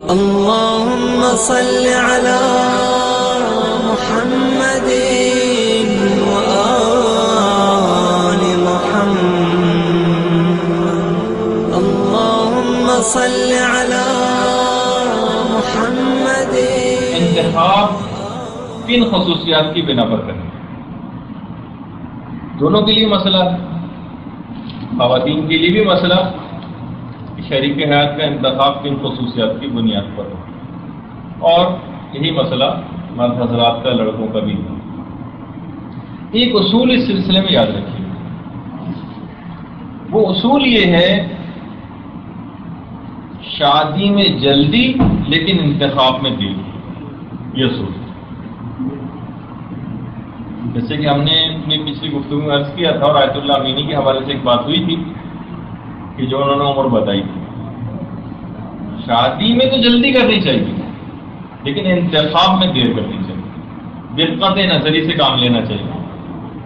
اللهم صل على محمد وآل محمد اللهم صل على محمد. انتخاب کن خصوصیات کی بنا پر کریں؟ دونوں کے لیے مسئلہ ہے، خواتین کے لیے بھی مسئلہ کہ شریک حیات کا انتخاب کن خصوصیات کی بنیاد پر ہو، اور یہی مسئلہ مرد حضرات کا، لڑکوں کا بھی ہے. ایک اصول اس سلسلے میں یاد رکھیے، وہ اصول یہ ہے شادی میں جلدی لیکن انتخاب میں دیر. یہ اصول جیسے کہ ہم نے اپنی پچھلی گفتگو میں عرض کیا تھا، اور آیت اللہ امینی کے حوالے سے ایک بات ہوئی تھی کہ جو انہوں نے عمر بتائی تھی، شادی میں تو جلدی کرنی چاہیے لیکن انتخاب میں دیر کرنی چاہیے. دقت نظری سے کام لینا چاہیے،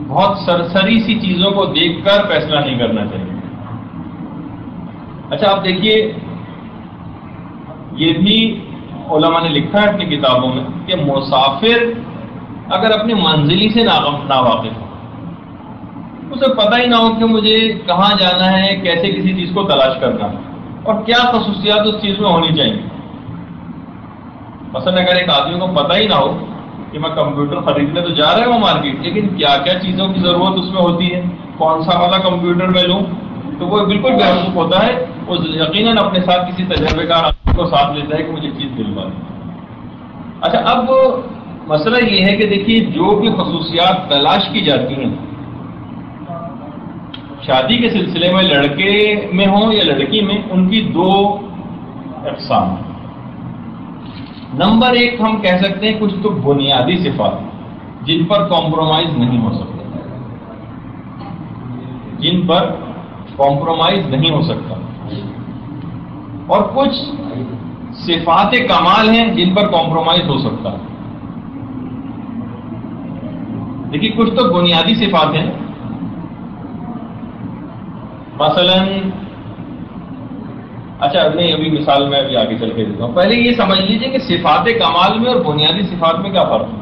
بہت سرسری سی چیزوں کو دیکھ کر فیصلہ نہیں کرنا چاہیے. اچھا آپ دیکھیے، یہ بھی علماء نے لکھا ہے اپنی کتابوں میں کہ مسافر اگر اپنی منزلی سے ناواقف ہو، اسے پتہ ہی نہ ہو کہ مجھے کہاں جانا ہے، کیسے کسی چیز کو تلاش کرنا ہے اور کیا خصوصیات اس چیز میں ہونی چاہیے. مثلا اگر ایک آدمی کو پتہ ہی نہ ہو کہ میں کمپیوٹر خریدنے تو جا رہا ہے وہ مارکیٹ، لیکن کیا کیا چیزوں کی ضرورت اس میں ہوتی ہے، کون سا والا کمپیوٹر میں لوں، تو وہ بالکل بیوقوف ہوتا ہے. وہ یقیناً اپنے ساتھ کسی تجربے کار کو ساتھ لیتا ہے کہ مجھے چیز دلوا دیں. اچھا اب مسئلہ یہ ہے کہ دیکھیے، جو بھی خصوصیات تلاش کی جاتی ہیں شادی کے سلسلے میں، لڑکے میں ہوں یا لڑکی میں، ان کی دو اقسام. نمبر ایک ہم کہہ سکتے ہیں کچھ تو بنیادی صفات جن پر کمپرومائز نہیں ہو سکتا، جن پر کمپرومائز نہیں ہو سکتا، اور کچھ صفات کمال ہیں جن پر کمپرومائز ہو سکتا ہے. دیکھیے کچھ تو بنیادی صفات ہیں، مثلا اچھا نہیں، ابھی مثال میں ابھی آگے چل کے دیتا ہوں. پہلے یہ سمجھ لیجئے کہ صفات کمال میں اور بنیادی صفات میں کیا فرق ہے.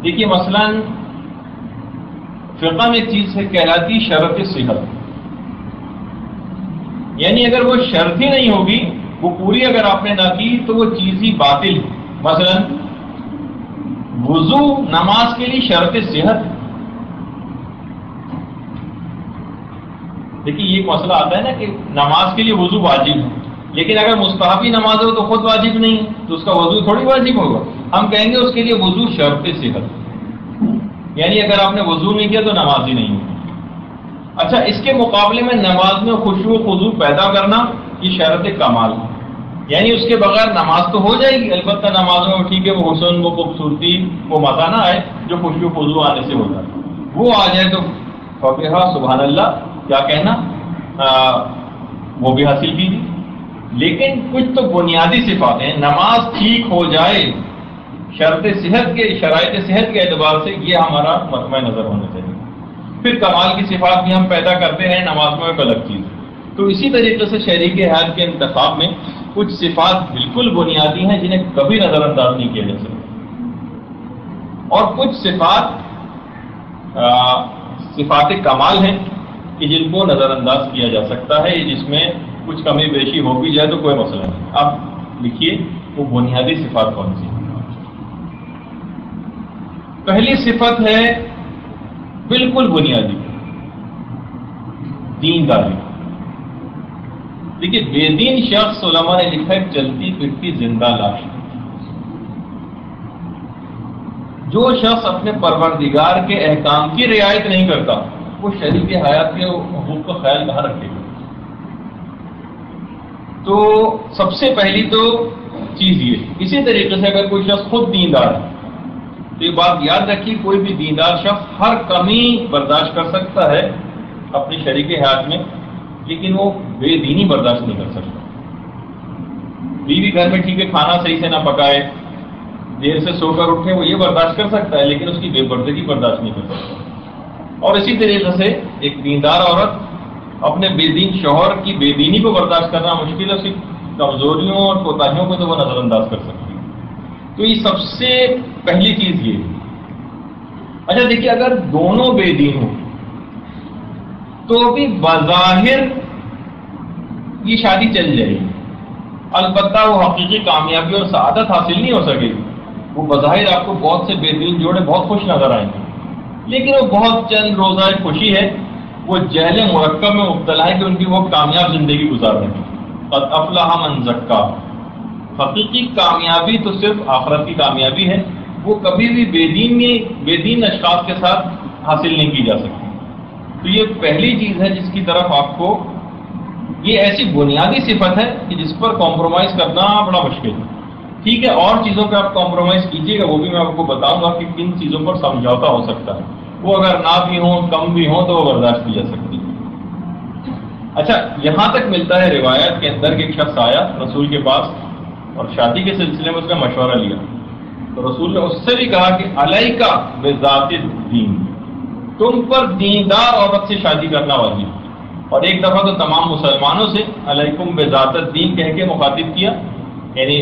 دیکھیے مثلا فقہ میں ایک چیز سے کہلاتی شرط صحت، یعنی اگر وہ شرط ہی نہیں ہوگی، وہ پوری اگر آپ نے نہ کی تو وہ چیز ہی باطل ہے. مثلا وضو نماز کے لیے شرط صحت. دیکھیے یہ ایک مسئلہ آتا ہے نا کہ نماز کے لیے وضو واجب ہے، لیکن اگر مستحبی نماز ہو تو خود واجب نہیں تو اس کا وضو تھوڑی واجب ہوگا. ہم کہیں گے اس کے لیے وضو شرط صحت، یعنی اگر آپ نے وضو نہیں کیا تو نماز ہی نہیں ہوگی. اچھا اس کے مقابلے میں نماز میں خشوع و خضوع پیدا کرنا یہ شرط کمال ہے، یعنی اس کے بغیر نماز تو ہو جائے گی، البتہ نمازوں میں ٹھیک ہے وہ حسن، وہ خوبصورتی، وہ مزہ نہ آئے جو خشوع و خضوع آنے سے ہوتا ہے. وہ آ جائے تو فقہ سبحان اللہ کیا کہنا، وہ بھی حاصل کی. لیکن کچھ تو بنیادی صفات ہیں، نماز ٹھیک ہو جائے شرط صحت کے، شرائط صحت کے اعتبار سے، یہ ہمارا مطمع نظر ہونا چاہیے. پھر کمال کی صفات بھی ہم پیدا کرتے ہیں نماز میں، ایک الگ چیز. تو اسی طریقے سے شریک حیات کے انتخاب میں کچھ صفات بالکل بنیادی ہیں جنہیں کبھی نظر انداز نہیں کیا جا سکتا، اور کچھ صفات کمال ہیں کہ جن کو نظر انداز کیا جا سکتا ہے، جس میں کچھ کمی بیشی ہو بھی جائے تو کوئی مسئلہ نہیں. اب لکھیے وہ بنیادی صفات کون سی. پہلی صفت ہے بالکل بنیادی، دینداری. دیکھیے بے دین شخص علماء نے لکھا ہے چلتی پھرتی زندہ لاش. جو شخص اپنے پروردگار کے احکام کی رعایت نہیں کرتا وہ شریک حیات کے حقوق کا خیال کہاں رکھے گا. تو سب سے پہلی تو چیز یہ. اسی طریقے سے اگر کوئی شخص خود دیندار ہے تو یہ بات یاد رکھیے، کوئی بھی دیندار شخص ہر کمی برداشت کر سکتا ہے اپنی شریک حیات میں، لیکن وہ بے دینی برداشت نہیں کر سکتا. بیوی گھر میں ٹھیک ہے کھانا صحیح سے نہ پکائے، دیر سے سو کر اٹھے، وہ یہ برداشت کر سکتا ہے، لیکن اس کی بے پردگی برداشت نہیں کر سکتا. اور اسی طریقے سے ایک دیندار عورت اپنے بے دین شوہر کی بے دینی کو برداشت کرنا مشکل ہے، کمزوریوں اور کوتاہیوں کو تو وہ نظر انداز کر سکتی ہے. تو یہ سب سے پہلی چیز یہ ہے. اچھا دیکھیے، اگر دونوں بے دین ہوں تو بھی بظاہر یہ شادی چل جائے گی، البتہ وہ حقیقی کامیابی اور سعادت حاصل نہیں ہو سکے گی. وہ بظاہر آپ کو بہت سے بے دین جوڑے بہت خوش نظر آئیں گے، لیکن وہ بہت چند روزہ خوشی ہے، وہ جہل مرکب میں مبتلا ہے کہ ان کی وہ کامیاب زندگی گزار رہے ہیں. قد افلح من زکا. حقیقی کامیابی تو صرف آخرت کی کامیابی ہے، وہ کبھی بھی بے دین اشخاص کے ساتھ حاصل نہیں کی جا سکتی. تو یہ پہلی چیز ہے جس کی طرف آپ کو، یہ ایسی بنیادی صفت ہے کہ جس پر کمپرومائز کرنا بڑا مشکل ہے. ٹھیک ہے، اور چیزوں پہ آپ کمپرومائز کیجیے گا، وہ بھی میں آپ کو بتاؤں گا کہ کن چیزوں پر سمجھوتا ہو سکتا ہے. وہ اگر نہ بھی ہوں، کم بھی ہوں، تو وہ برداشت کی جا سکتی ہے. اچھا، یہاں تک ملتا ہے روایت کے اندر کہ ایک شخص آیا رسول کے پاس اور شادی کے سلسلے میں اس نے مشورہ لیا. تو رسول نے اس سے بھی کہا کہ علیکا بذات الدین، تم پر دیندار عورت سے شادی کرنا واجب. اور ایک دفعہ تو تمام مسلمانوں سے علیکم بذات الدین کہہ کے مخاطب کیا، یعنی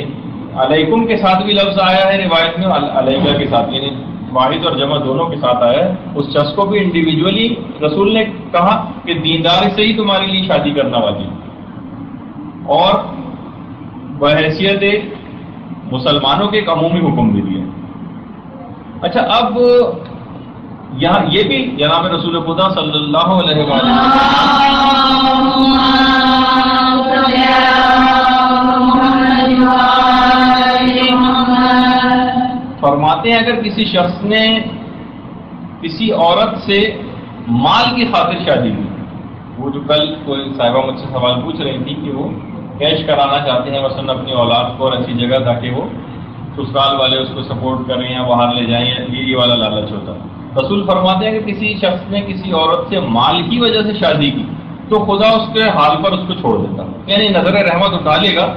علیکم کے ساتھ بھی لفظ آیا ہے روایت میں، علیکا کے ساتھ، یعنی واحد اور جمع دونوں کے ساتھ آیا ہے. اس شخص کو بھی انڈیویجولی رسول نے کہا کہ دیندار سے ہی تمہارے لیے شادی کرنا واجب، اور بحیثیت مسلمانوں کے ایک عمومی حکم بھی دیا. اچھا، اب یہاں یہ بھی جناب رسول خدا صلی اللہ علیہ وسلم فرماتے ہیں اگر کسی شخص نے کسی عورت سے مال کی خاطر شادی کی، وہ جو کل کوئی صاحبہ مجھ سے سوال پوچھ رہی تھی کہ وہ کیش کرانا چاہتے ہیں مثلاً اپنی اولاد کو اور اچھی جگہ تاکہ وہ سسرال والے اس کو سپورٹ کریں یا باہر لے جائیں، یا یہ والا لالچ ہوتا ہے. رسول فرماتے ہیں کہ کسی شخص نے کسی عورت سے مال کی وجہ سے شادی کی تو خدا اس کے حال پر اس کو چھوڑ دیتا، یعنی نظر رحمت اٹھا لے گا.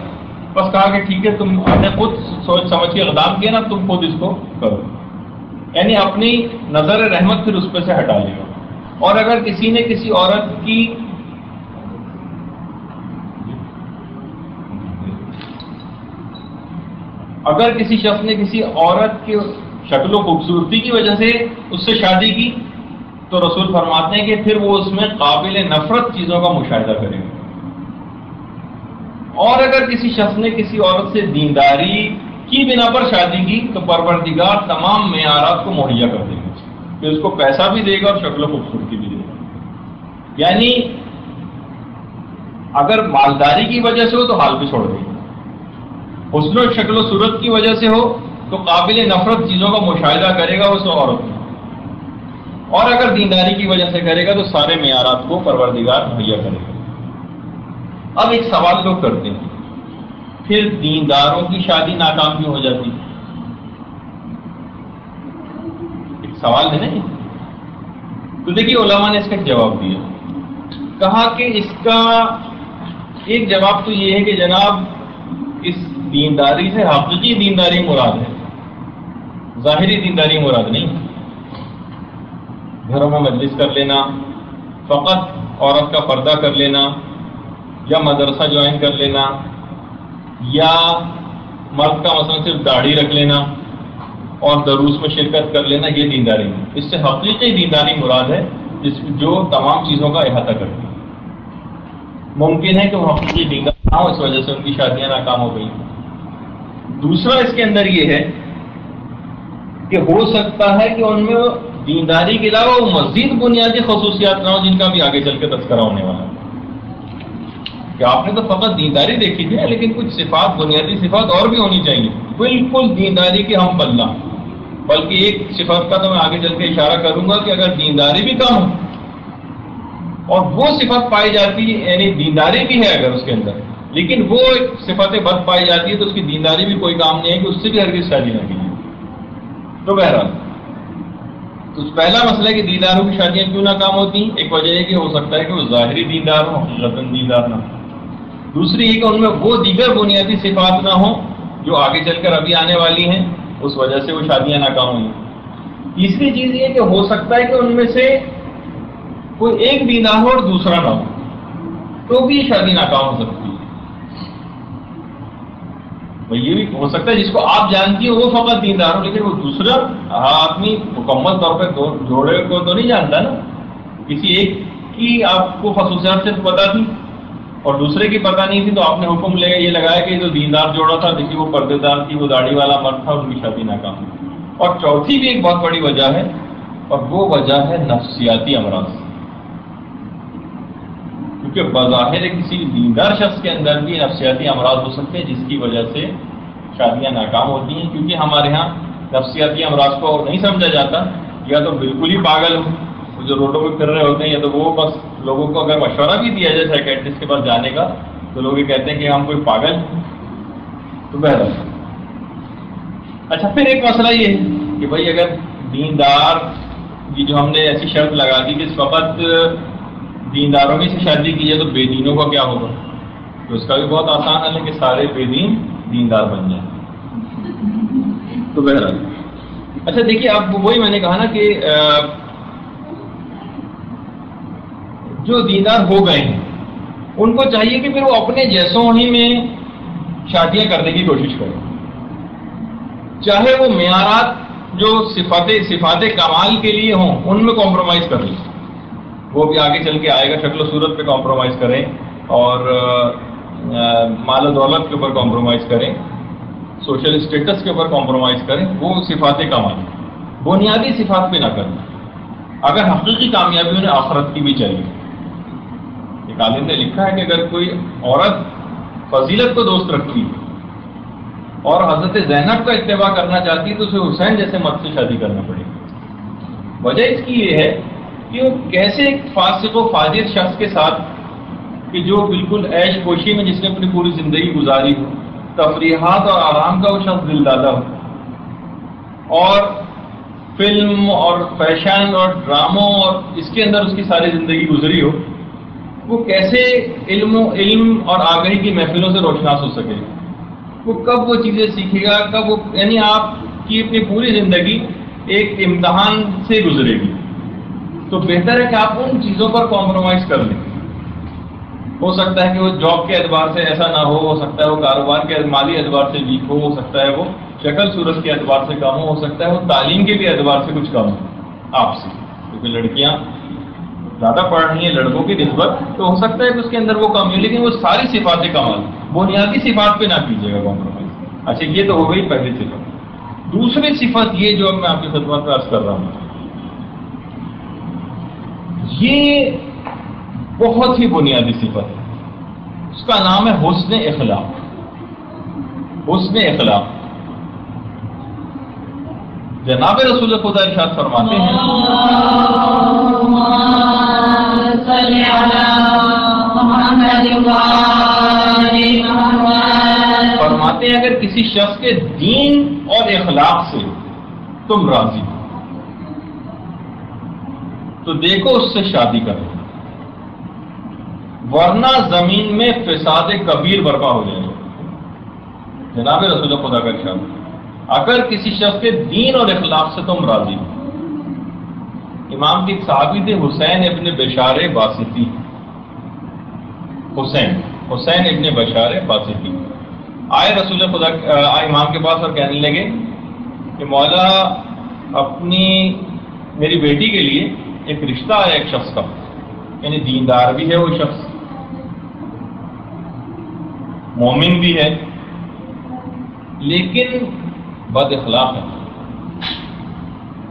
بس کہا کہ ٹھیک ہے، تم نے خود سوچ سمجھ کے اقدام کیا نا، تم خود اس کو کرو، یعنی اپنی نظر رحمت پھر اس پہ سے ہٹا لے گا. اور اگر کسی نے کسی عورت کی اگر کسی شخص نے کسی عورت کی شکل و خوبصورتی کی وجہ سے اس سے شادی کی تو رسول فرماتے ہیں کہ پھر وہ اس میں قابل نفرت چیزوں کا مشاہدہ کرے گا. اور اگر کسی شخص نے کسی عورت سے دینداری کی بنا پر شادی کی تو پروردگار تمام معیارات کو مہیا کر دے گا، کہ اس کو پیسہ بھی دے گا اور شکل و خوبصورتی بھی دے گا. یعنی اگر مالداری کی وجہ سے ہو تو حال بھی چھوڑ دے گا، حسن و شکل و صورت کی وجہ سے ہو تو قابل نفرت چیزوں کا مشاہدہ کرے گا اس عورت میں، اور اگر دینداری کی وجہ سے کرے گا تو سارے معیارات کو پروردگار مہیا کرے گا. اب ایک سوال لوگ کرتے ہیں، پھر دینداروں کی شادی ناکام کیوں ہو جاتی؟ ایک سوال ہے نا. تو دیکھیے علماء نے اس کا جواب دیا، کہا کہ اس کا ایک جواب تو یہ ہے کہ جناب اس دینداری سے حقیقی دینداری مراد ہے، ظاہری دینداری مراد نہیں. گھروں میں مجلس کر لینا، فقط عورت کا پردہ کر لینا، یا مدرسہ جوائن کر لینا، یا مرد کا مثلا صرف داڑھی رکھ لینا اور دروس میں شرکت کر لینا، یہ دینداری نہیں. اس سے حقیقی دینداری مراد ہے جو تمام چیزوں کا احاطہ کرتی ہے. ممکن ہے کہ وہ حقیقی دیندار نہ ہو، اس وجہ سے ان کی شادیاں ناکام ہو گئی. دوسرا اس کے اندر یہ ہے کہ ہو سکتا ہے کہ ان میں دینداری کے علاوہ وہ مزید بنیادی خصوصیات نہ ہو جن کا بھی آگے چل کے تذکرہ ہونے والا ہے. کہ آپ نے تو فقط دینداری دیکھی تھی، لیکن کچھ صفات، بنیادی صفات اور بھی ہونی چاہیے، بالکل دینداری کے ہم پلہ. بلکہ ایک صفت کا تو میں آگے چل کے اشارہ کروں گا کہ اگر دینداری بھی کم ہو اور وہ صفت پائی جاتی ہے، یعنی دینداری بھی ہے اگر اس کے اندر، لیکن وہ ایک صفت بد پائی جاتی ہے تو اس کی دینداری بھی کوئی کام نہیں ہے کہ اس سے بھی ہرگز شادی نہ کیجیے. تو بہرحال تو پہلا مسئلہ ہے کہ دینداروں کی شادیاں کیوں ناکام ہوتی ہیں. ایک وجہ یہ کہ ہو سکتا ہے کہ وہ ظاہری دیندار ہوں، حقیقتاً دیندار نہ ہو. دوسری یہ کہ ان میں وہ دیگر بنیادی صفات نہ ہوں جو آگے چل کر ابھی آنے والی ہیں، اس وجہ سے وہ شادیاں ناکام ہوئی. تیسری چیز یہ کہ ہو سکتا ہے کہ ان میں سے کوئی ایک دیندار ہو اور دوسرا نہ ہو، تو بھی شادی ناکام ہو سکتی ہے. یہ بھی ہو سکتا ہے جس کو آپ جانتی ہیں وہ فقط دیندار ہو، لیکن وہ دوسرا آدمی مکمل طور پہ جوڑے کو تو نہیں جانتا نا. کسی ایک کی آپ کو خصوصیات سے پتا تھی اور دوسرے کی پتہ نہیں تھی، تو آپ نے حکم یہ لگایا کہ جو دیندار جوڑا تھا دیکھیے وہ پردے دار تھی، وہ داڑھی والا مرد تھا، ان کی شادی ناکام. اور چوتھی بھی ایک بہت بڑی وجہ ہے، اور وہ وجہ ہے نفسیاتی امراض. کیونکہ بظاہر کسی دیندار شخص کے اندر بھی نفسیاتی امراض ہو سکتے ہیں جس کی وجہ سے شادیاں ناکام ہوتی ہیں. کیونکہ ہمارے ہاں نفسیاتی امراض کو نہیں سمجھا جاتا، یا تو بالکل ہی پاگل ہو جو روڈوں پہ پھر رہے ہوتے ہیں، یا تو وہ بس لوگوں کو اگر مشورہ بھی دیا جائے سائیکیٹرسٹ کے پاس جانے کا تو لوگ یہ کہتے ہیں کہ ہم کوئی پاگل ہیں. تو بہتر. اچھا، پھر ایک مسئلہ یہ ہے کہ بھائی اگر دیندار کی جو ہم نے ایسی شرط لگا دی کہ فقط دینداروں میں سے شادی کی جائے تو بے دینوں کا کیا ہوگا؟ تو اس کا بھی بہت آسان حل ہے کہ سارے بے دین دیندار بن جائیں. تو بہرحال اچھا دیکھیے، آپ وہی میں نے کہا نا کہ جو دیندار ہو گئے ہیں ان کو چاہیے کہ پھر وہ اپنے جیسوں ہی میں شادیاں کرنے کی کوشش کریں، چاہے وہ معیارات جو صفات کمال کے لیے ہوں ان میں کمپرومائز کر لیں. وہ بھی آگے چل کے آئے گا، شکل و صورت پہ کمپرومائز کریں اور مال و دولت کے اوپر کمپرومائز کریں، سوشل اسٹیٹس کے اوپر کمپرومائز کریں. وہ صفات کمال بنیادی صفات پہ نہ کریں. اگر حقیقی کامیابی انہیں آخرت کی بھی چاہیے. ایک عالم نے لکھا ہے کہ اگر کوئی عورت فضیلت کو دوست رکھتی اور حضرت زینب کا اتباع کرنا چاہتی تو اسے حسین جیسے مرد سے شادی کرنا پڑے گی. وجہ اس کی یہ ہے کہ وہ کیسے ایک فاسق و فاجر شخص کے ساتھ کہ جو بالکل عیش کوشی میں جس نے اپنی پوری زندگی گزاری ہو، تفریحات اور آرام کا وہ شخص دل دادا ہو، اور فلم اور فیشن اور ڈراموں اور اس کے اندر اس کی ساری زندگی گزری ہو، وہ کیسے علم اور آگاہی کی محفلوں سے روشناس ہو سکے؟ وہ کب وہ چیزیں سیکھے گا؟ کب وہ، یعنی آپ کی اپنی پوری زندگی ایک امتحان سے گزرے گی. تو بہتر ہے کہ آپ ان چیزوں پر کمپرومائز کر لیں. ہو سکتا ہے کہ وہ جاب کے اعتبار سے ایسا نہ ہو سکتا ہے وہ کاروبار کے مالی اعتبار سے ویک ہو سکتا ہے وہ شکل صورت کے اعتبار سے کم ہو سکتا ہے وہ تعلیم کے بھی اعتبار سے کچھ کم ہو آپ سے، کیونکہ لڑکیاں زیادہ پڑھ رہی ہیں لڑکوں کی نسبت، تو ہو سکتا ہے کہ اس کے اندر وہ کم ہے، لیکن وہ ساری صفات کمال بنیادی صفات پہ نہ کیجیے گا کمپرومائز. اچھا، یہ تو ہو گئی پہلی صفت. دوسری صفت یہ جو میں آپ کی خدمت میں عرض کر رہا ہوں، یہ بہت ہی بنیادی صفت ہے. اس کا نام ہے حسن اخلاق. حسن اخلاق. جناب رسول خدا ارشاد فرماتے ہیں فرماتے ہیں اگر کسی شخص کے دین اور اخلاق سے تم راضی ہو تو دیکھو اس سے شادی کرو، ورنہ زمین میں فساد کبیر برپا ہو جائے گا. جناب رسول خدا کا ارشاد، اگر کسی شخص کے دین اور اخلاق سے تم راضی ہو. امام کی صحابی تھے حسین ابن بشار باسطی. حسین ابن بشار باسطی آئے رسول خدا آئے امام کے پاس اور کہنے لگے کہ مولا میری بیٹی کے لیے ایک رشتہ ہے ایک شخص کا، یعنی دیندار بھی ہے وہ شخص، مومن بھی ہے، لیکن بد اخلاق ہے.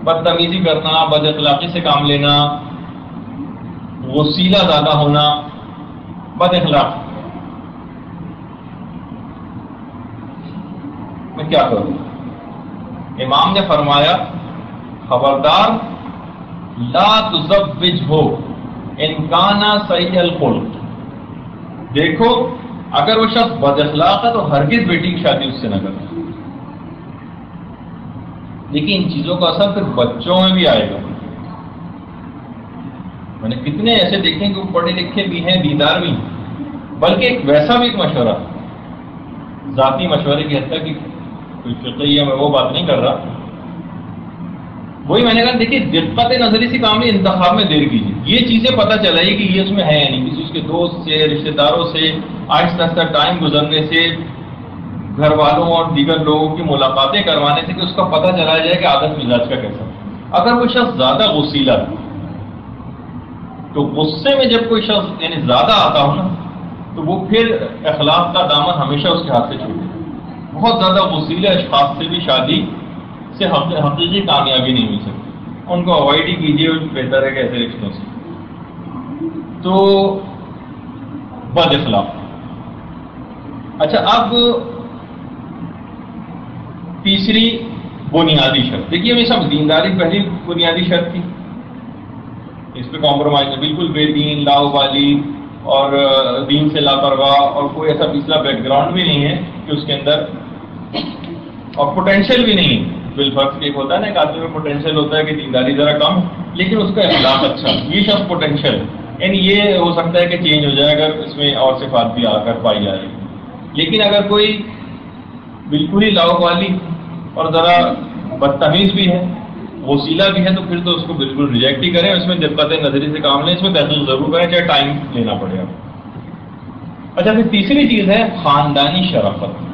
بدتمیزی کرنا، بد اخلاقی سے کام لینا، غصیلہ زیادہ ہونا، بد اخلاق. میں کیا کروں؟ امام نے فرمایا خبردار، لا تزوجہ ان کان سیء الخلق. دیکھو اگر وہ شخص بد اخلاق ہے تو ہرگز بیٹی کی شادی اس سے نہ کرنا. لیکن ان چیزوں کا اثر پھر بچوں میں بھی آئے گا. میں نے کتنے ایسے دیکھے کہ وہ پڑھے لکھے بھی ہیں، دیندار بھی ہیں، بلکہ ایک ویسا بھی ایک مشورہ، ذاتی مشورے کی حد تک کہ کوئی فقہی ہے، میں وہ بات نہیں کر رہا. وہی میں نے کہا دیکھیے دقت نظری سے کام نہیں، انتخاب میں دیر کیجیے. یہ چیزیں پتہ چلائے کہ یہ اس میں ہے یا نہیں، کسی اس کے دوست سے، رشتے داروں سے آہستہ آہستہ ٹائم گزرنے سے گھر والوں اور دیگر لوگوں کی ملاقاتیں کروانے سے کہ اس کا پتہ چلا جائے کہ عادت مزاج کا کیسا. اگر وہ شخص زیادہ غصیلا ہے تو غصے میں جب کوئی شخص یعنی زیادہ آتا ہو نا تو وہ پھر اخلاق کا دامن ہمیشہ اس کے ہاتھ سے چھوٹے. بہت زیادہ غصیلے اشخاص سے بھی شادی سے حقیقی کامیابی نہیں مل سکتی. ان کو اوائڈ ہی کیجیے, بہتر ہے کہ ایسے رشتوں سے. تو بد اخلاق. اچھا, اب تیسری بنیادی شرط دیکھیے, ہمیشہ دینداری پہلی بنیادی شرط تھی, اس پہ کمپرومائز ہے. بالکل بے دین, لاؤبالی اور دین سے لاپرواہ اور کوئی ایسا پچھلا بیک گراؤنڈ بھی نہیں ہے کہ اس کے اندر, اور پوٹینشیل بھی نہیں. بالفرض ایک ہوتا ہے نا, ایک آدمی میں پوٹینشیل ہوتا ہے کہ دینداری ذرا کم لیکن اس کا اخلاق اچھا, یہ شخص پوٹینشیل یعنی یہ ہو سکتا ہے کہ چینج ہو جائے اگر اس میں اور صفات بھی آ کر پائی جائے. لیکن اگر کوئی بالکل ہی لاؤبالی اور ذرا بدتمیز بھی ہے, غصیلا بھی ہے, تو پھر تو اس کو بالکل ریجیکٹ ہی کریں. اس میں دقت نظری سے کام لیں, اس میں تحقیق ضرور کریں, چاہے ٹائم لینا پڑے آپ. اچھا, پھر تیسری چیز ہے خاندانی شرافت.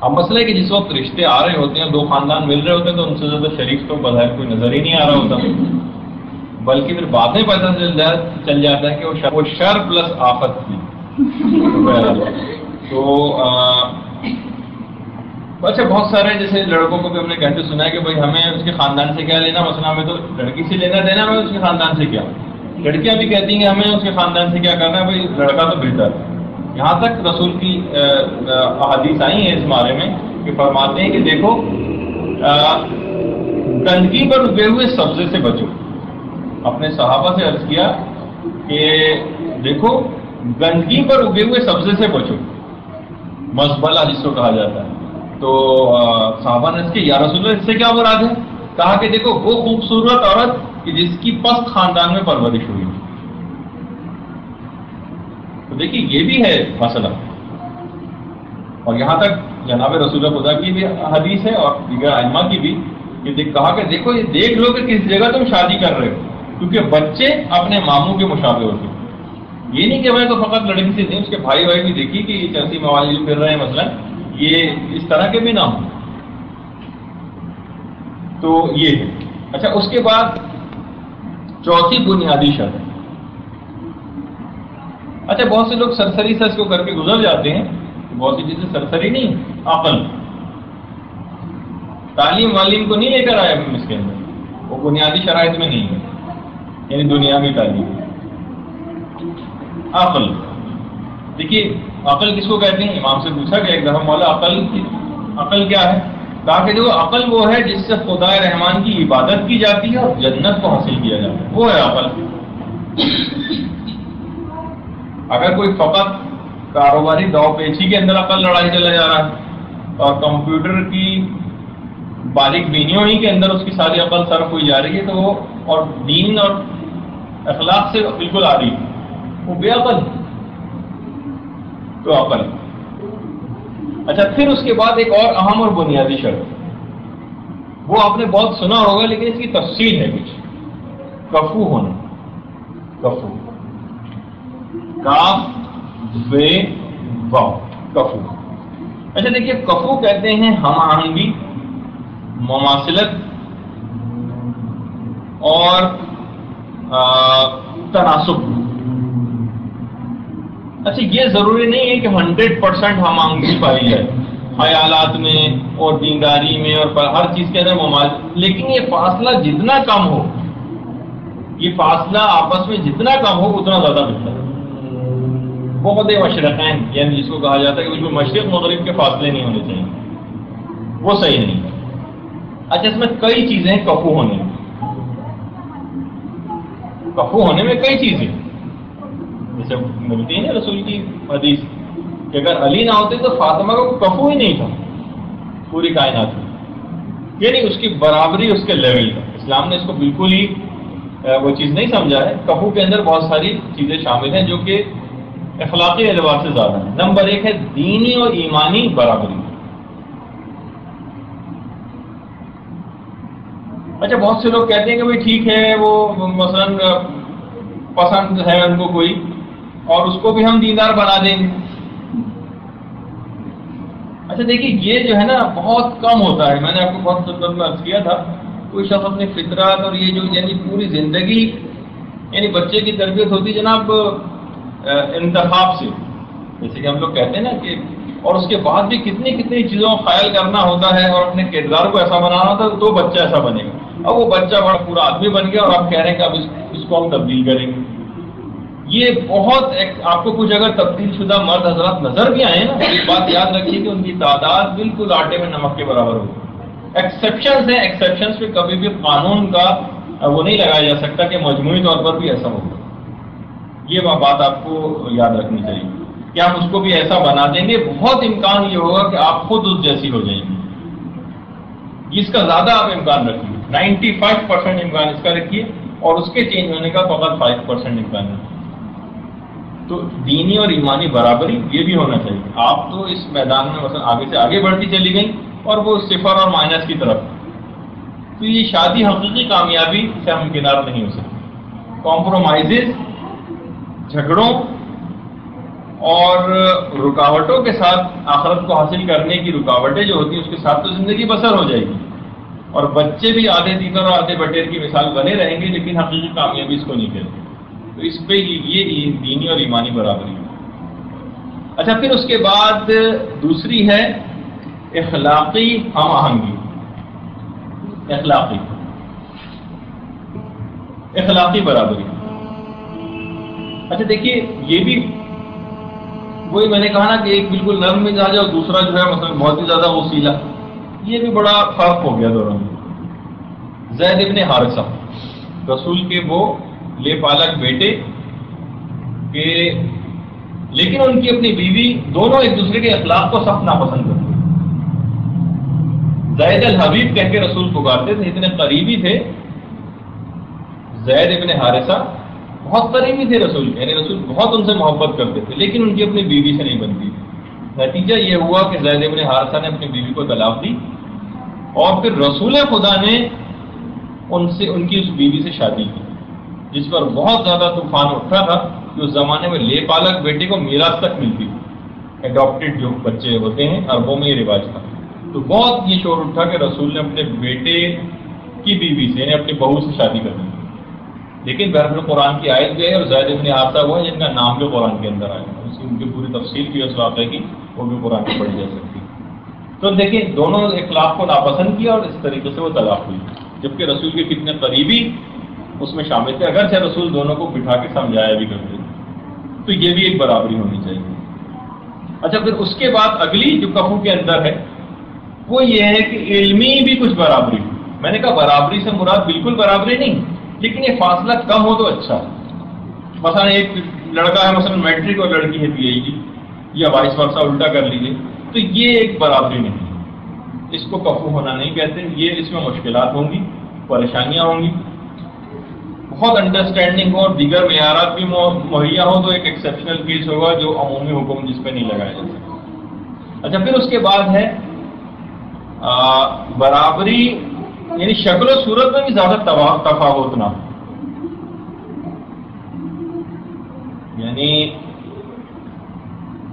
اب مسئلہ ہے کہ جس وقت رشتے آ رہے ہوتے ہیں, دو خاندان مل رہے ہوتے ہیں, تو ان سے زیادہ شریف تو بظاہر کوئی نظر ہی نہیں آ رہا ہوتا, بلکہ پھر بعد میں پتہ چل جاتا ہے کہ وہ شر پلس آفت تھی. تو اچھا, بہت سارے جیسے لڑکوں کو بھی ہم نے کہتے سنا ہے کہ بھائی ہمیں اس کے خاندان سے کیا لینا, مثلا ہمیں تو لڑکی سے لینا دینا, ہمیں اس کے خاندان سے کیا. لڑکیاں بھی کہتی ہیں کہ ہمیں اس کے خاندان سے کیا کرنا ہے, بھائی لڑکا تو بہتر ہے. یہاں تک رسول کی احادیث آئی ہیں اس بارے میں کہ فرماتے ہیں کہ دیکھو, گندگی پر اگے ہوئے سبزے سے بچو. اپنے صحابہ سے عرض کیا کہ دیکھو گندگی پر اگے ہوئے سبزے سے بچو, مزبلہ جس کو کہا جاتا ہے. تو صحابہ نے اس کے یا رسول اللہ اس سے کیا مراد ہے؟ کہا کہ دیکھو وہ خوبصورت عورت کہ جس کی پست خاندان میں پرورش ہوئی. تو دیکھیے یہ بھی ہے مسئلہ. اور یہاں تک جناب رسول خدا کی بھی حدیث ہے اور دیگر ائمہ کی بھی کہ کہا کہ دیکھو یہ دیکھ لو کہ کس جگہ تم شادی کر رہے ہو, کیونکہ بچے اپنے ماموں کے مشابہ ہوتے ہیں. یہ نہیں کہ میں تو فقط لڑکی سے نہیں, اس کے بھائی بھی دیکھی کہ یہ چرسی موالد پھر رہے ہیں, مثلا یہ اس طرح کے بھی نہ ہوں. تو یہ ہے. اچھا, اس کے بعد چوتھی بنیادی شرط. اچھا, بہت سے لوگ سرسری سے اس کو کر کے گزر جاتے ہیں. بہت سی چیزیں سرسری نہیں, عقل, تعلیم والیم کو نہیں لے کر آئے ہم اس کے اندر, وہ بنیادی شرائط میں نہیں ہے, یعنی دنیاوی تعلیم. عقل, دیکھیے عقل کس کو کہتے ہیں؟ امام سے پوچھا کہ ایک دفعہ مولا عقل کیا ہے؟ کہا کہ جو عقل وہ ہے جس سے خدا رحمان کی عبادت کی جاتی ہے اور جنت کو حاصل کیا جاتا ہے, وہ ہے عقل. اگر کوئی فقط کاروباری داؤ پیچی کے اندر عقل لڑائی چلا جا رہا ہے اور کمپیوٹر کی باریک بینیوں ہی کے اندر اس کی ساری عقل صرف ہوئی جا رہی ہے, تو وہ اور دین اور اخلاق سے بالکل آ رہی ہے, وہ بے عقل. تو عقل. اچھا, پھر اس کے بعد ایک اور اہم اور بنیادی شرط, وہ آپ نے بہت سنا ہوگا لیکن اس کی تفصیل ہے کچھ, کفو ہونا. کفو, کاف بے واو, کفو. اچھا دیکھیے, کفو کہتے ہیں ہم آہنگی, مماثلت اور تناسب. اچھا, یہ ضروری نہیں ہے کہ 100% ہم آہنگی پائی جائے خیالات میں اور دینداری میں اور ہر چیز کے اندر لیکن یہ فاصلہ جتنا کم ہو, یہ فاصلہ آپس میں جتنا کم ہو اتنا زیادہ بہتر ہے. بہت مشرقین یعنی جس کو کہا جاتا ہے کہ بالکل مشرق مغرب کے فاصلے نہیں ہونے چاہیے, وہ صحیح نہیں. اچھا, اس میں کئی چیزیں ہیں کفو ہونے میں. کفو ہونے میں کئی چیزیں جیسے ملتی ہیں رسول کی حدیث کہ اگر علی نہ ہوتے تو فاطمہ کا کفو ہی نہیں تھا پوری کائنات میں, یعنی اس کی برابری اس کے لیول کا. اسلام نے اس کو بالکل ہی وہ چیز نہیں سمجھا ہے. کفو کے اندر بہت ساری چیزیں شامل ہیں جو کہ اخلاقی اعتبار سے زیادہ ہے. نمبر 1 ہے دینی اور ایمانی برابری. اچھا, بہت سے لوگ کہتے ہیں کہ بھائی ٹھیک ہے, وہ مثلا پسند ہے ان کو کوئی اور اس کو بھی ہم دیندار بنا دیں گے. اچھا دیکھیے یہ جو ہے نا بہت کم ہوتا ہے. میں نے آپ کو بہت خدمت میں عرض کیا تھا, کوئی شخص اپنی فطرت اور یہ جو یعنی پوری زندگی یعنی بچے کی تربیت ہوتی جناب انتخاب سے, جیسے کہ ہم لوگ کہتے ہیں نا کہ, اور اس کے بعد بھی کتنی کتنی چیزوں کا خیال کرنا ہوتا ہے اور اپنے کردار کو ایسا بنانا ہوتا ہے تو بچہ ایسا بنے گا. اب وہ بچہ بڑا پورا آدمی بن گیا اور آپ کہہ رہے ہیں کہ اب اس کو ہم تبدیل کریں گے. یہ بہت آپ کو کچھ اگر تبدیل شدہ مرد حضرات نظر بھی آئے نا, ایک بات یاد رکھیے کہ ان کی تعداد بالکل آٹے میں نمک کے برابر ہوگی. ایکسیپشنز ہیں, ایکسیپشنز پہ کبھی بھی قانون کا وہ نہیں لگایا جا سکتا کہ مجموعی طور پر بھی ایسا ہوگا. یہ بات آپ کو یاد رکھنی چاہیے کہ ہم اس کو بھی ایسا بنا دیں گے. بہت امکان یہ ہوگا کہ آپ خود اس جیسی ہو جائیں گے. اس کا زیادہ آپ امکان رکھیے, 95% امکان اس کا رکھیے اور اس کے چینج ہونے کا فقط 5% امکان رکھیے. تو دینی اور ایمانی برابری یہ بھی ہونا چاہیے. آپ تو اس میدان میں مثلا آگے سے آگے بڑھتی چلی گئی اور وہ صفر اور مائنس کی طرف, تو یہ شادی حقیقی کامیابی سے ہم کنار نہیں ہو سکتے. کمپرومائزز, جھگڑوں اور رکاوٹوں کے ساتھ آخرت کو حاصل کرنے کی رکاوٹیں جو ہوتی ہیں اس کے ساتھ تو زندگی بسر ہو جائے گی, اور بچے بھی آدھے تیتر اور آدھے بٹیر کی مثال بنے رہیں گے, لیکن حقیقی کامیابی اس کو نہیں کہتے. تو اس پہ یہ دینی اور ایمانی برابری ہے. اچھا پھر اس کے بعد دوسری ہے اخلاقی ہم آہنگی. اخلاقی برابری. اچھا دیکھیے یہ بھی وہی میں نے کہا نا کہ ایک بالکل نرم مزاج ہے اور دوسرا جو ہے مثلا بہت ہی زیادہ غصیلا. یہ بھی بڑا فرق ہو گیا دونوں میں. زید ابن حارثہ رسول کے وہ لے پالک بیٹے کہ لیکن ان کی اپنی بیوی دونوں ایک دوسرے کے اخلاق کو سخت ناپسند کرتے. زید الحبیب کہہ کے رسول پکارتے تھے, اتنے قریبی تھے. زید ابن حارثہ بہت قریبی تھے رسول کے, یعنی رسول بہت ان سے محبت کرتے تھے, لیکن ان کی اپنی بیوی سے نہیں بنتی. نتیجہ یہ ہوا کہ زید ابن حارثہ نے اپنی بیوی کو طلاق دی اور پھر رسول خدا نے ان کی اس بیوی سے شادی کی, جس پر بہت زیادہ طوفان اٹھا تھا کہ اس زمانے میں لے پالک بیٹے کو میراث تک ملتی تھی. اڈاپٹیڈ جو بچے ہوتے ہیں عربوں میں یہ رواج تھا. تو بہت یہ شور اٹھا کہ رسول نے اپنے بیٹے کی بیوی سے یعنی اپنی بہو سے شادی کر دی. لیکن بہرحال قرآن کی آیت بھی ہے اور زید ابن حارثہ ہوا جن کا نام بھی قرآن کے اندر آیا, اس کی ان کی پوری تفصیل کی اس واقعے کی وہ بھی قرآن میں پڑھی جا سکتی. تو دیکھیں دونوں اخلاق کو ناپسند کیا اور اس طریقے سے وہ طلاق ہوئی, جبکہ رسول کے کتنے قریبی اس میں شامل تھے, اگرچہ رسول دونوں کو بٹھا کے سمجھایا بھی کرتے تھے. تو یہ بھی ایک برابری ہونی چاہیے. اچھا پھر اس کے بعد اگلی جو کفو کے اندر ہے وہ یہ ہے کہ علمی بھی کچھ برابری. میں نے کہا برابری سے مراد بالکل برابری نہیں, لیکن یہ فاصلہ کم ہو تو اچھا. مثلا ایک لڑکا ہے مثلا میٹرک اور لڑکی ہے پی ایچ ڈی یا وائس ورثہ الٹا کر لیجیے, تو یہ ایک برابری نہیں. اس کو کفو ہونا نہیں کہتے. یہ اس میں مشکلات ہوں گی, پریشانیاں ہوں گی, بہت انڈرسٹینڈنگ ہو اور دیگر معیارات بھی مہیا ہو تو ایک ایکسیپشنل کیس ہوگا جو عمومی حکم جس پہ نہیں لگایا جا سکتا. اچھا پھر اس کے بعد ہے برابری, یعنی شکل و صورت میں بھی زیادہ تفاوت نہ ہو. یعنی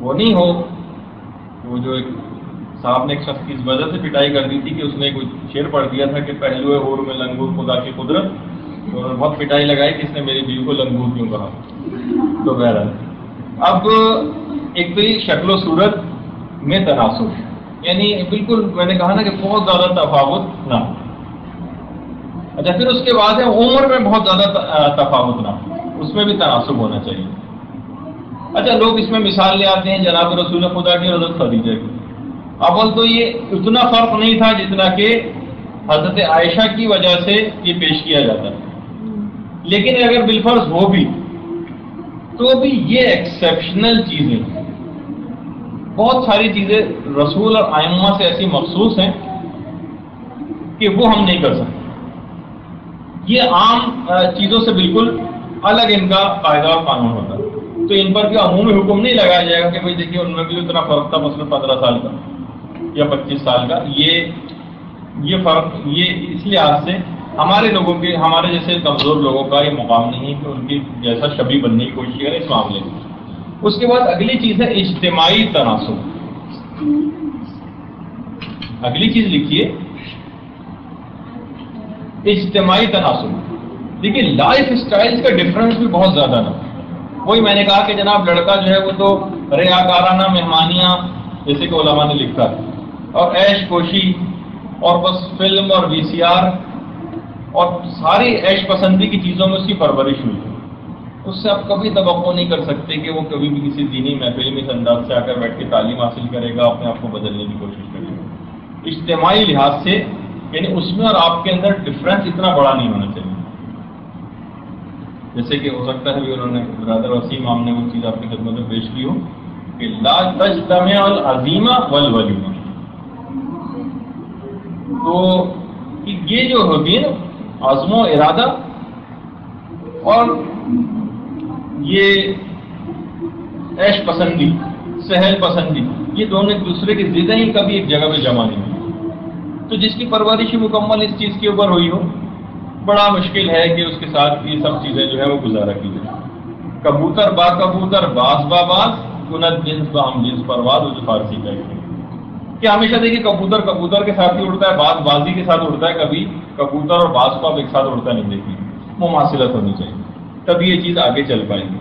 وہ نہیں ہو وہ جو ایک صاحب نے ایک شخص کی اس وجہ سے پٹائی کر دی تھی کہ اس نے کوئی شعر پڑھ دیا تھا کہ پہلو ہور میں لنگور خدا کی قدرت, تو انہوں نے بہت پٹائی لگائی کہ اس نے میری بیوی کو لنگور کیوں کہا. تو بہرحال اب ایک تو یہ شکل و صورت میں تناسب, یعنی بالکل میں نے کہا نا کہ بہت زیادہ تفاوت نہ. اچھا پھر اس کے بعد ہے عمر میں بہت زیادہ تفاوت نہ, اس میں بھی تناسب ہونا چاہیے. اچھا لوگ اس میں مثال لے آتے ہیں جناب رسول خدا کی اور حضرت خدیجہ کی. اول تو یہ اتنا فرق نہیں تھا جتنا کہ حضرت عائشہ کی وجہ سے یہ پیش کیا جاتا ہے, لیکن اگر بالفرض ہو بھی تو بھی یہ ایکسیپشنل چیزیں, بہت ساری چیزیں رسول اور ائمہ سے ایسی مخصوص ہیں کہ وہ ہم نہیں کر سکتے. یہ عام چیزوں سے بالکل الگ ان کا قاعدہ اور قانون ہوتا ہے, تو ان پر بھی عمومی حکم نہیں لگایا جائے گا کہ بھائی دیکھیے ان میں بھی اتنا فرق تھا مثلا 15 سال کا یا 25 سال کا. یہ فرق یہ اس لحاظ سے ہمارے لوگوں کے, ہمارے جیسے کمزور لوگوں کا یہ مقام نہیں ہے کہ ان کی جیسا شبیہ بننے کی کوشش کریں اس معاملے میں. اس کے بعد اگلی چیز ہے اجتماعی تناسب. اگلی چیز لکھیے اجتماعی تناسب. دیکھیے لائف سٹائل کا ڈفرنس بھی بہت زیادہ نہ. وہی میں نے کہا کہ جناب لڑکا جو ہے وہ تو ریاکارانہ مہمانیاں جیسے کہ علماء نے لکھا ہے اور عیش کوشی اور بس فلم اور وی سی آر اور ساری عیش پسندی کی چیزوں میں اس کی پرورش ہوئی. اس سے آپ کبھی توقع نہیں کر سکتے کہ وہ کبھی بھی کسی دینی محفل میں اس انداز سے آ کر بیٹھ کے تعلیم حاصل کرے گا, اپنے آپ کو بدلنے کی کوشش کرے گا. اجتماعی لحاظ سے یعنی اس میں اور آپ کے اندر ڈفرینس اتنا بڑا نہیں ہونا چاہیے. جیسے کہ ہو سکتا ہے بھی انہوں نے برادر وسیم عام نے وہ چیز آپ کی خدمت میں پیش کی ہو کہ لا تجتمع العزیمہ والولیمہ. تو یہ جو ہوتی ہے نا عزم و ارادہ اور یہ عیش پسندی سہل پسندی یہ دونوں ایک دوسرے کے ضد ہی کبھی ایک جگہ پہ جمع نہیں ہوئی. تو جس کی پرورش مکمل اس چیز کے اوپر ہوئی ہو بڑا مشکل ہے کہ اس کے ساتھ یہ سب چیزیں جو ہے وہ گزارا کی جائے. کبوتر با کبوتر باز با باز کنت جنس با ہم جنس پرواز وہ جو فارسی کا ہے کہ ہمیشہ دیکھیے کبوتر کبوتر کے ساتھ ہی اڑتا ہے, باز بازی کے ساتھ اڑتا ہے. کبھی کبوتر اور باز کو آپ ایک ساتھ اڑتا نہیں دیکھیے. مماثلت ہونی چاہیے تبھی یہ چیز آگے چل پائے گی.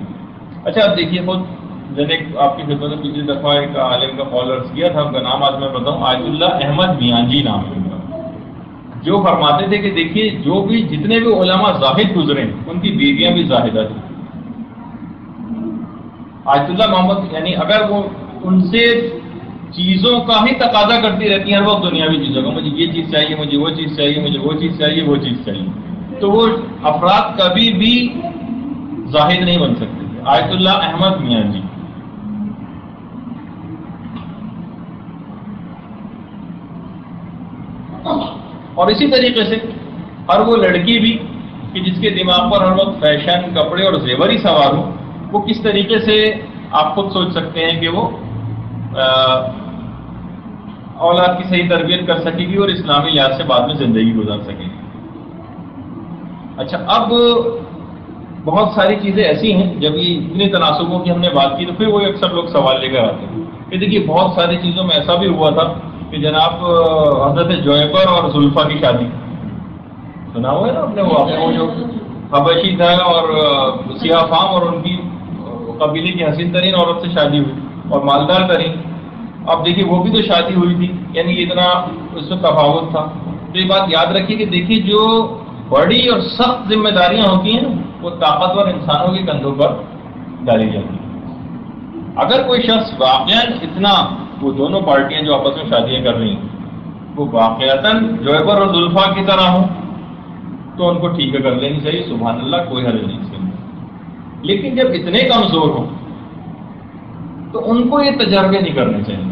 اچھا اب دیکھیے خود میں نے آپ کی خدمت میں پچھلی دفعہ ایک عالم کا کال عرض کیا تھا, ان کا نام آج میں بتاؤں, آیت اللہ احمد میاں جی نام ہے ان کا, جو فرماتے تھے کہ دیکھیے جو بھی جتنے بھی علماء زاہد گزرے ان کی بیویاں بھی زاہدہ تھیں. آیت اللہ محمد یعنی اگر وہ ان سے چیزوں کا ہی تقاضا کرتی رہتی ہیں ہر وقت دنیاوی چیزوں کا, مجھے یہ چیز چاہیے, مجھے وہ چیز چاہیے, مجھے وہ چیز چاہیے, وہ چیز چاہیے, تو وہ افراد کبھی بھی زاہد نہیں بن سکتے تھے. آیت اللہ احمد میاں جی. اور اسی طریقے سے ہر وہ لڑکی بھی کہ جس کے دماغ پر ہر وقت فیشن کپڑے اور زیور ہی سوار ہو, وہ کس طریقے سے آپ خود سوچ سکتے ہیں کہ وہ اولاد کی صحیح تربیت کر سکے گی اور اسلامی لحاظ سے بعد میں زندگی گزار سکے گی. اچھا اب بہت ساری چیزیں ایسی ہیں جب یہ اتنے تناسبوں کی ہم نے بات کی تو پھر وہ اکثر لوگ سوال لے کر آتے ہیں کہ دیکھیے بہت ساری چیزوں میں ایسا بھی ہوا تھا کہ جناب حضرت جویبر اور زلفا کی شادی سنا ہوا ہے نا آپ نے, وہ جو حبشی تھا اور سیاہ فام اور ان کی قبیلے کی حسین ترین عورت سے شادی ہوئی اور مالدار ترین. اب دیکھیے وہ بھی تو شادی ہوئی تھی, یعنی اتنا اس میں تفاوت تھا. تو یہ بات یاد رکھیے کہ دیکھیے جو بڑی اور سخت ذمہ داریاں ہوتی ہیں وہ طاقتور انسانوں کے کندھوں پر ڈالی جاتی ہیں. اگر کوئی شخص واقعاً اتنا وہ دونوں پارٹیاں جو آپس میں شادیاں کر رہی ہیں وہ واقعتاً جویبر اور زلفا کی طرح ہوں تو ان کو ٹھیک کر لینی چاہیے, سبحان اللہ, کوئی حرج نہیں اس میں. لیکن جب اتنے کمزور ہوں تو ان کو یہ تجربے نہیں کرنے چاہیے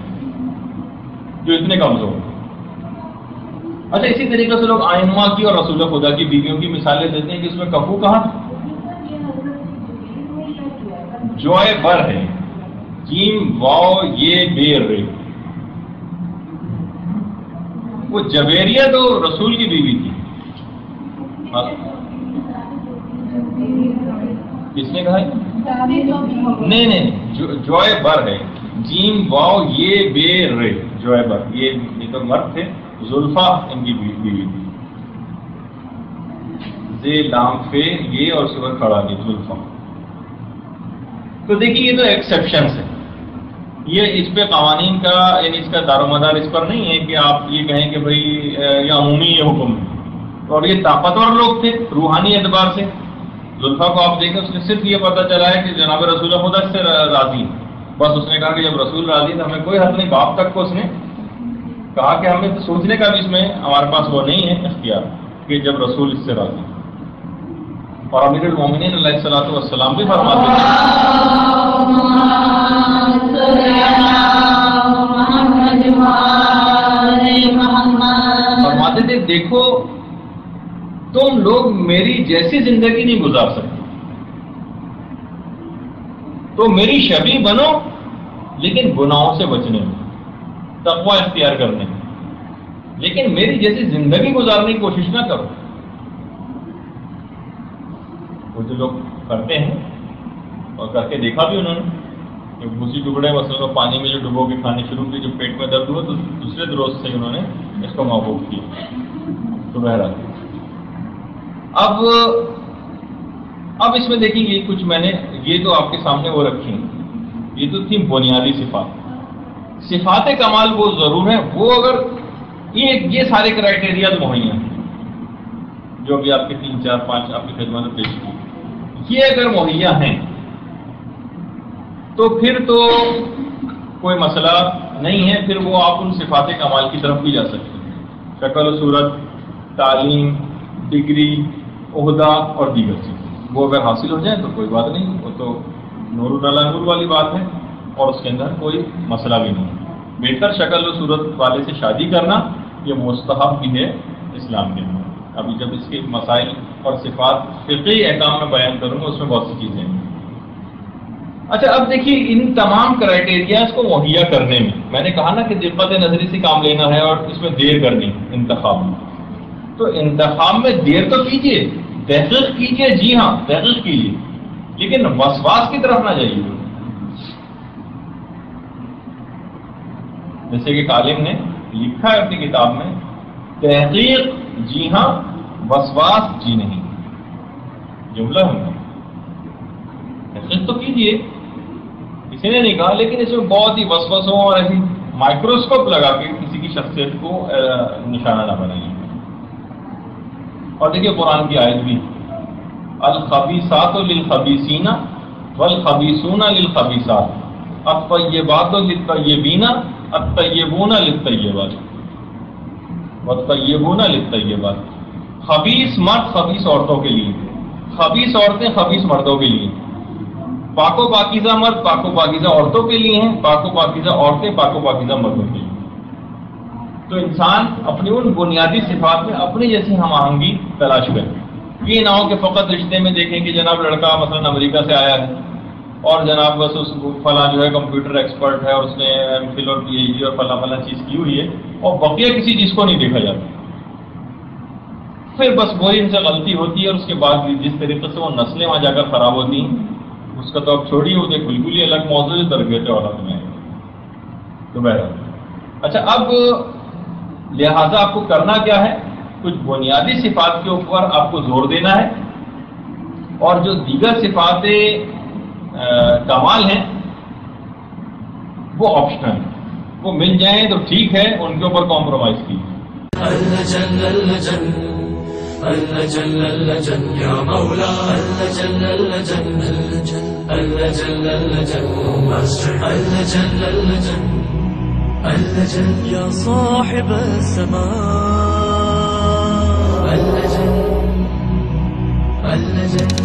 جو اتنے کمزور ہوں. اچھا اسی طریقے سے لوگ آئمہ کی اور رسول خدا کی بیویوں کی مثالیں دیتے ہیں کہ اس میں کفو کہاں جوائے بر ہے, جیم واو یہ بیر رے. وہ جبیریہ تو رسول کی بیوی تھی. کس نے کہا ہے؟ نہیں جوائے بر ہے, جیم واو یہ بیر رے, جوائے بر یہ تو مرد تھے, زلفا ان کی بیوی تھی. زے لام فے یہ اور صبح کھڑا دی زلفا. تو دیکھیے یہ تو ایکسیپشنس ہے, یہ اس پہ قوانین کا یعنی اس کا دار و مدار اس پر نہیں ہے کہ آپ یہ کہیں کہ بھائی یہ عمومی یہ حکم ہے. اور یہ طاقتور لوگ تھے روحانی اعتبار سے. زلفا کو آپ دیکھیں اس نے صرف یہ پتہ چلا ہے کہ جناب رسول خدا سے راضی, بس اس نے کہا کہ جب رسول راضی تو ہمیں کوئی حد نہیں. باپ تک کو اس نے کہا کہ ہمیں تو سوچنے کا بھی اس میں ہمارے پاس وہ نہیں ہے اختیار کہ جب رسول اس سے راضی. اور امیر المومنین علیہ الصلوۃ والسلام بھی فرماتے تھے دیکھو تم لوگ میری جیسی زندگی نہیں گزار سکتے, تو میری شبیہ بنو لیکن گناہوں سے بچنے میں, تقوی اختیار کرنے میں, لیکن میری جیسی زندگی گزارنے کی کوشش نہ کرو. وہ جو لوگ کرتے ہیں اور کر کے دیکھا بھی انہوں نے, بھوسی ٹکڑے مثلا پانی میں جو ڈبو کے کھانے شروع کی, جو پیٹ میں درد ہوا تو دوسرے روز سے انہوں نے اس کو موقوف کیا. تو بہرحال اب اس میں دیکھیں گے کچھ میں نے یہ تو آپ کے سامنے وہ رکھی، یہ تو تھی بنیادی صفات. صفات کمال وہ ضرور ہیں، وہ اگر یہ سارے کرائٹیریا مہیا ہیں جو ابھی آپ کے 3 4 5 آپ کی خدمت میں پیش کی، یہ اگر مہیا ہیں تو پھر تو کوئی مسئلہ نہیں ہے، پھر وہ آپ ان صفات کمال کی طرف بھی جا سکتے ہیں. شکل و صورت، تعلیم، ڈگری، عہدہ اور دیگر چیزیں وہ اگر حاصل ہو جائیں تو کوئی بات نہیں، وہ تو نور علی نور والی بات ہے اور اس کے اندر کوئی مسئلہ بھی نہیں. بہتر شکل و صورت والے سے شادی کرنا یہ مستحب بھی ہے اسلام کے اندر. ابھی جب اس کے مسائل اور صفات فقہی احکام میں بیان کروں گا اس میں بہت سی چیزیں ہیں. اچھا اب دیکھیے ان تمام کرائٹیریاز کو مہیا کرنے میں نے کہا نا کہ دقت نظری سے کام لینا ہے اور اس میں دیر کرنی انتخاب میں. تو انتخاب میں دیر تو کیجیے، تحقیق کیجیے، جی ہاں تحقیق کیجیے، لیکن وسواس کی طرف نہ جائیے. جیسے کہ ایک عالم نے لکھا ہے اپنی کتاب میں، تحقیق جی ہاں، وسواس جی نہیں. جملہ ہے، تحقیق تو کیجیے، کسی نے نہیں کہا، لیکن اس میں بہت ہی وسوسوں اور ایسی مائکروسکوپ لگا کے کسی کی شخصیت کو نشانہ نہ بنائیے. اور دیکھیے قرآن کی آیت بھی، الخبیثات للخبیثین والخبیثون للخبیثات الطیبات للطیبین الطیبون للطیبات والطیبون للطیبات. خبیث مرد خبیث عورتوں کے لیے، خبیث عورتیں خبیث مردوں کے لیے، پاک و پاکیزہ مرد پاک و پاکیزہ عورتوں کے لیے ہیں، پاک و پاکیزہ عورتیں پاک و پاکیزہ مردوں کے لیے. تو انسان اپنی ان بنیادی صفات میں اپنی جیسی ہم آہنگی تلاش کرے. یہ نہ ہو کہ فقط رشتے میں دیکھیں کہ جناب لڑکا مثلا امریکہ سے آیا ہے اور جناب بس اس فلاں جو ہے کمپیوٹر ایکسپرٹ ہے اور اس نے ایم فل اور پی ایچ ڈی اور فلاں چیز کی ہوئی ہے اور بقیہ کسی چیز کو نہیں دیکھا جاتا. پھر بس وہی ان سے غلطی ہوتی ہے اور اس کے بعد جس طریقے سے وہ نسلیں وہاں جا کر خراب ہوتی ہیں اس کا تو اب چھوڑیے، وہ دیکھ بالکل ہی الگ موضوع ہے تربیت عورت میں. تو بہرحال اچھا اب لہٰذا آپ کو کرنا کیا ہے، کچھ بنیادی صفات کے اوپر آپ کو زور دینا ہے اور جو دیگر صفات کمال ہیں وہ آپشنل ہیں، وہ مل جائیں تو ٹھیک ہے، ان کے اوپر کمپرومائز کیجیے. يا مولا يا صاحب السماء اللجل